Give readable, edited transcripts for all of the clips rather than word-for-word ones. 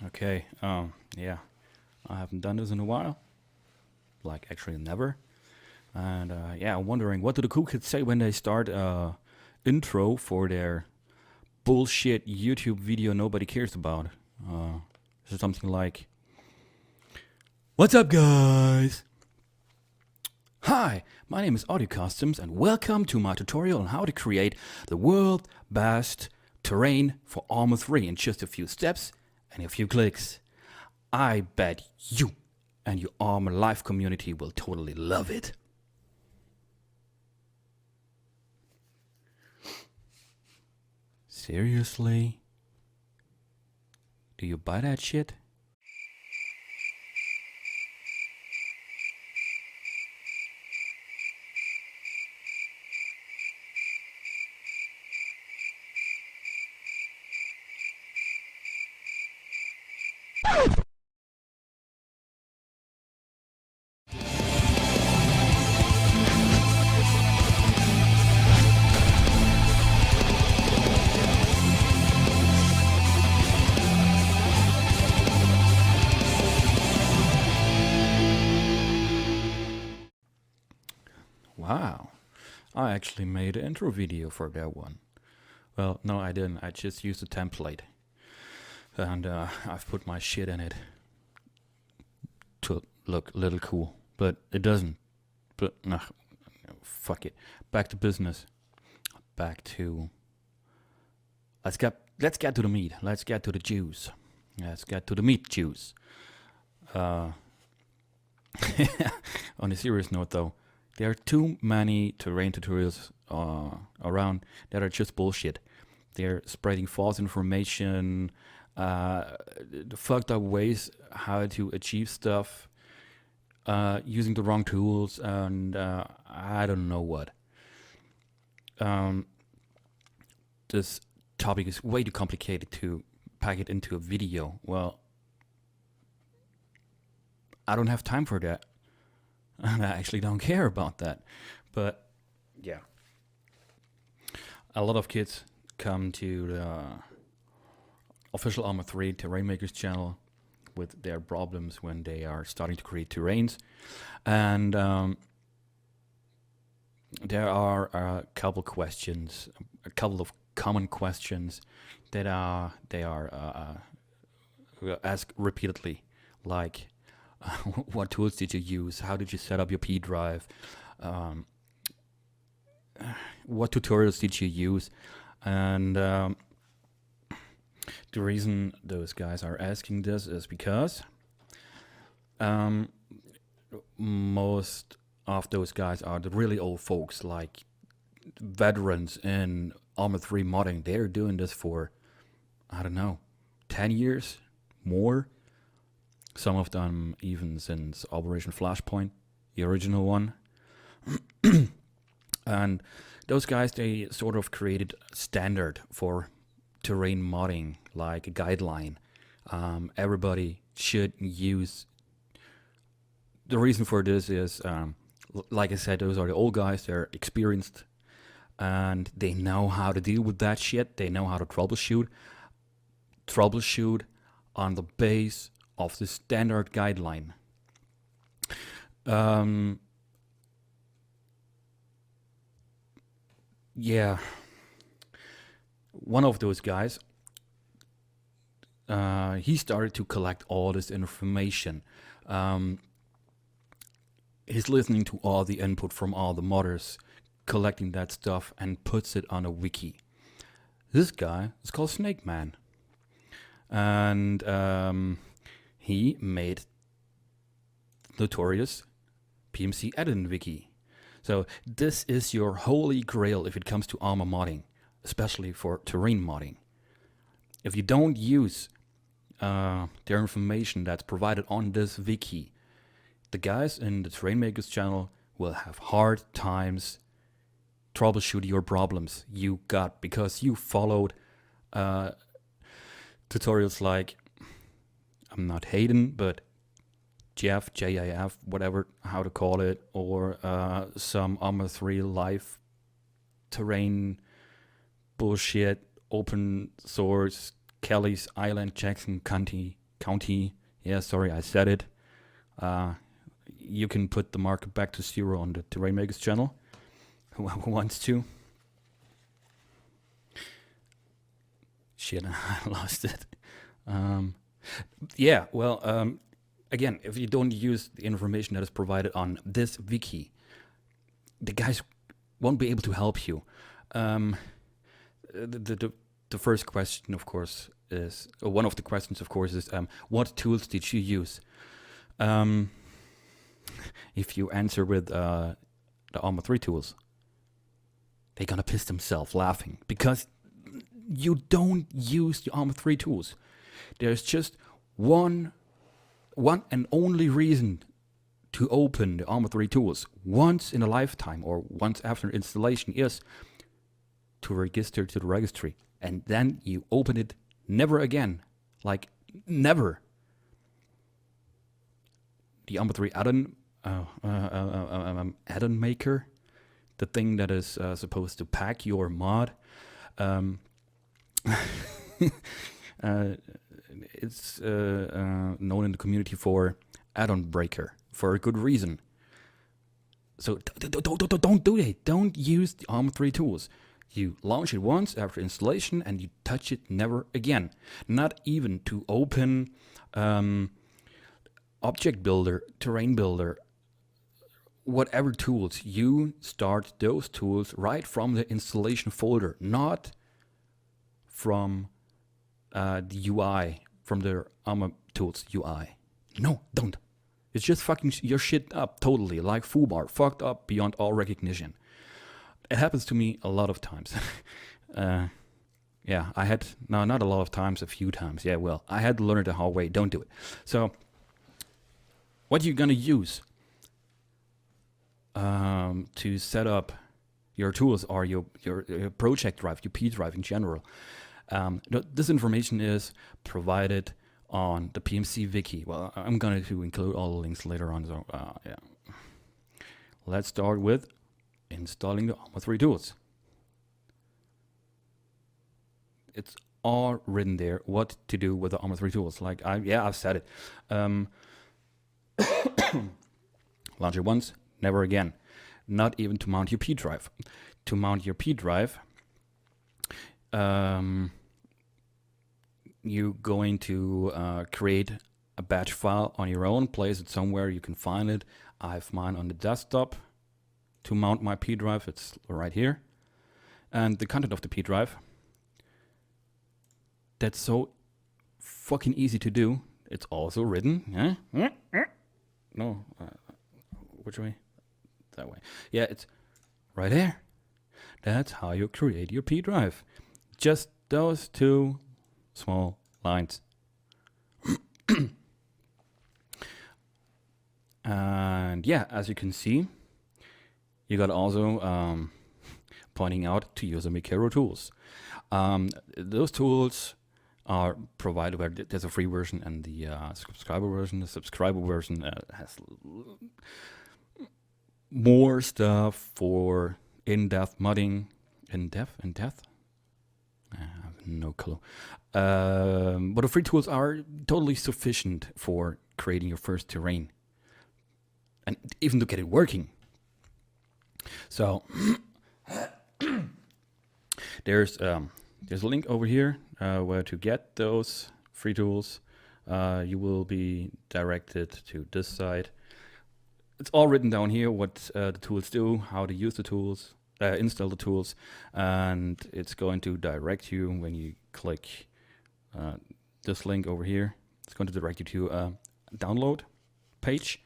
Okay, yeah, I haven't done this in a while. Like, actually, never. And, yeah, I'm wondering, what do the cool kids say when they start intro for their bullshit YouTube video nobody cares about? Is it something like, "What's up, guys? Hi, my name is Audio Customs, and welcome to my tutorial on how to create the world's best terrain for Arma 3 in just a few steps and a few clicks. I bet you and your Arma Live community will totally love it." Seriously? Do you buy that shit? Wow. I actually made an intro video for that one. Well, no, I didn't. I just used a template. And I've put my shit in it to look a little cool. But it doesn't. But, nah, fuck it. Back to business. Back to... Let's get to the meat. Let's get to the juice. Let's get to the meat juice. On a serious note, though, there are too many terrain tutorials around that are just bullshit. They're spreading false information, the fucked up ways how to achieve stuff, using the wrong tools, and I don't know what. This topic is way too complicated to pack it into a video. Well, I don't have time for that. And I actually don't care about that. But yeah, a lot of kids come to the official Arma 3 Terrain Makers channel with their problems when they are starting to create terrains. And there are a couple questions, a couple of common questions that they are asked repeatedly, like, what tools did you use? How did you set up your P drive? What tutorials did you use? And the reason those guys are asking this is because most of those guys are the really old folks, like veterans in Arma 3 modding. They're doing this for, I don't know, 10 years, more. Some of them even since Operation Flashpoint, the original one. And those guys, they sort of created a standard for terrain modding, like a guideline. Everybody should use. The reason for this is, like I said, those are the old guys. They're experienced, and they know how to deal with that shit. They know how to troubleshoot on the base of the standard guideline. Yeah, one of those guys, he started to collect all this information. He's listening to all the input from all the modders, collecting that stuff, and puts it on a wiki. This guy is called Snake Man. And he made notorious PMC Edit wiki. So this is your holy grail if it comes to Arma modding, especially for terrain modding. If you don't use their information that's provided on this wiki, the guys in the Terrain Makers channel will have hard times troubleshoot your problems you got because you followed tutorials like, I'm not hating, but Jeff, JIF, whatever, how to call it, or some Arma 3 live terrain bullshit, open source, Kelly's Island, Jackson County county. Yeah, sorry, I said it. You can put the marker back to 0 on the Terrain Makers channel. Who wants to? Shit, I lost it. Yeah, well, again, if you don't use the information that is provided on this wiki, the guys won't be able to help you. The first question, of course, is one of the questions, of course, is what tools did you use? If you answer with the Arma 3 tools, they're gonna piss themselves laughing because you don't use the Arma 3 tools. There's just one and only reason to open the Arma 3 tools once in a lifetime or once after installation is to register to the registry, and then you open it never again, like never. The Arma 3 add-on add-on maker, the thing that is supposed to pack your mod. It's known in the community for add-on breaker for a good reason. So don't do it. Don't use the Arma 3 tools. You launch it once after installation and you touch it never again. Not even to open object builder, terrain builder, whatever tools. You start those tools right from the installation folder, not from the UI, from the Arma tools UI. No, don't. It's just fucking your shit up totally, like foobar, fucked up beyond all recognition. It happens to me a lot of times. Yeah, I had, no, not a lot of times, a few times. Yeah, well, I had to learn it the hard way. Don't do it. So, what you're gonna use to set up your tools or your project drive, your P drive in general. This information is provided on the PMC wiki. Well, I'm going to include all the links later on. So, yeah. Let's start with installing the Arma 3 tools. It's all written there what to do with the Arma 3 tools. Like, I've said it. Launch it once, never again. Not even to mount your P drive. To mount your P drive, you're going to create a batch file on your own, place it somewhere you can find it. I have mine on the desktop. To mount my P drive, it's right here. And the content of the P drive, that's so fucking easy to do. It's also written. No, which way? That way. Yeah, it's right there. That's how you create your P drive. Just those two small lines. And yeah, as you can see, you got also pointing out to use the Mikero tools. Those tools are provided where there's a free version and the subscriber version. The subscriber version has more stuff for in-depth modding. In-depth? I have no clue. But the free tools are totally sufficient for creating your first terrain. And even to get it working. So, there's a link over here where to get those free tools. You will be directed to this site. It's all written down here what the tools do, how to use the tools, install the tools, and it's going to direct you when you click this link over here. It's going to direct you to a download page.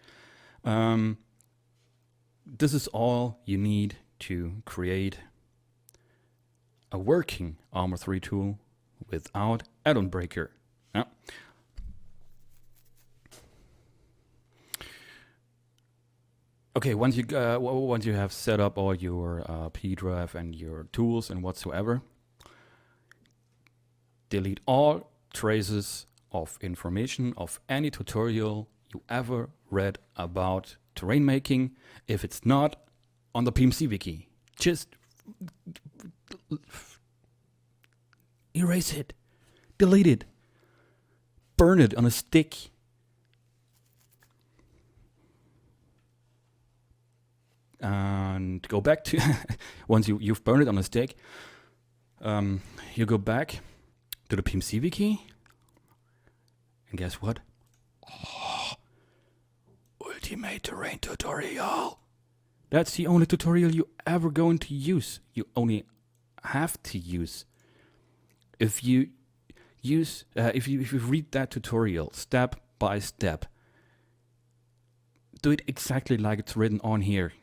This is all you need to create a working Arma 3 tool without add-on breaker. Yeah. Okay, once you have set up all your P drive and your tools and whatsoever, delete all traces of information of any tutorial you ever read about terrain making. If it's not on the PMC wiki, just erase it, delete it, burn it on a stick. And go back to once you've burned it on a stick, you go back to the PMC wiki, and guess what? Oh, ultimate terrain tutorial. That's the only tutorial you ever going to use. You only have to use. If you use, if you read that tutorial step by step, do it exactly like it's written on here.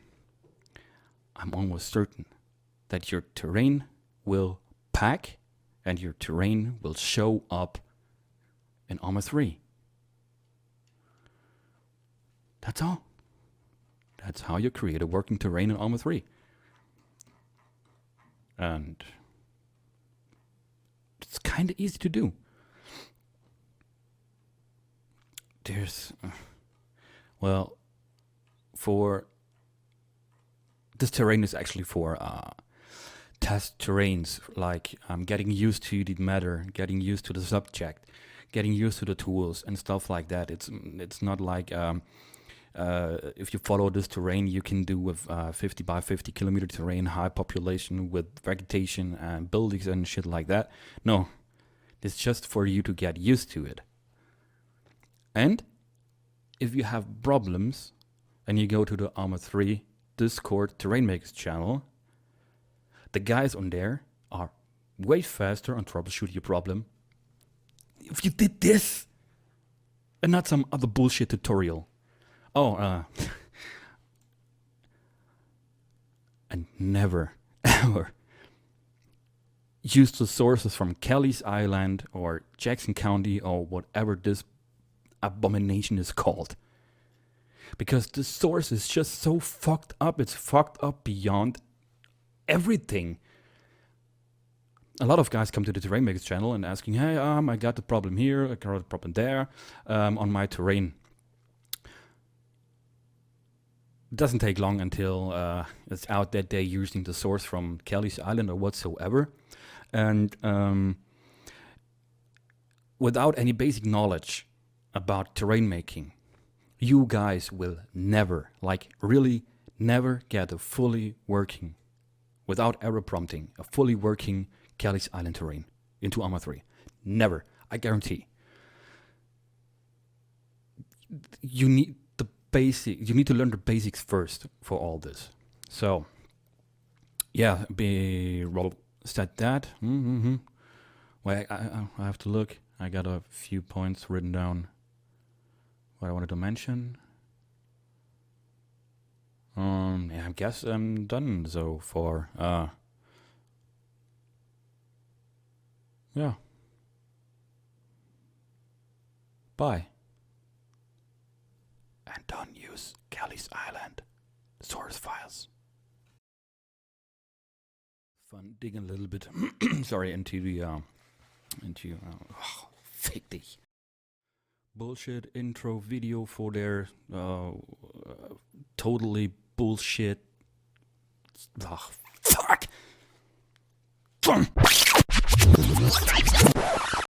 I'm almost certain that your terrain will pack and your terrain will show up in Arma 3. That's all. That's how you create a working terrain in Arma 3. And it's kind of easy to do. There's, well, for this terrain is actually for test terrains, like getting used to the matter, getting used to the subject, getting used to the tools and stuff like that. It's not like if you follow this terrain, you can do with 50 by 50 kilometer terrain, high population with vegetation and buildings and shit like that. No, it's just for you to get used to it. And if you have problems and you go to the Arma 3 Discord Terrain Makers channel, the guys on there are way faster on troubleshoot your problem if you did this and not some other bullshit tutorial. Oh, and never ever use the sources from Kelly's Island or Jackson County or whatever this abomination is called. Because the source is just so fucked up. It's fucked up beyond everything. A lot of guys come to the Terrain Makers channel and asking, hey, I got the problem here, I got the problem there, on my terrain. It doesn't take long until it's out that they're using the source from Kelly's Island or whatsoever. And without any basic knowledge about terrain making, you guys will never, like really never get a fully working, without error prompting, a fully working Kelly's Island terrain into Arma 3. Never, I guarantee. You need the basic, you need to learn the basics first for all this. So, yeah, said that. Wait, I have to look. I got a few points written down. What I wanted to mention. Yeah, I guess I'm done so far. Yeah. Bye. And don't use Kelly's Island source files. Fun digging a little bit. Sorry, into the fake the bullshit intro video for their totally bullshit. Fuck.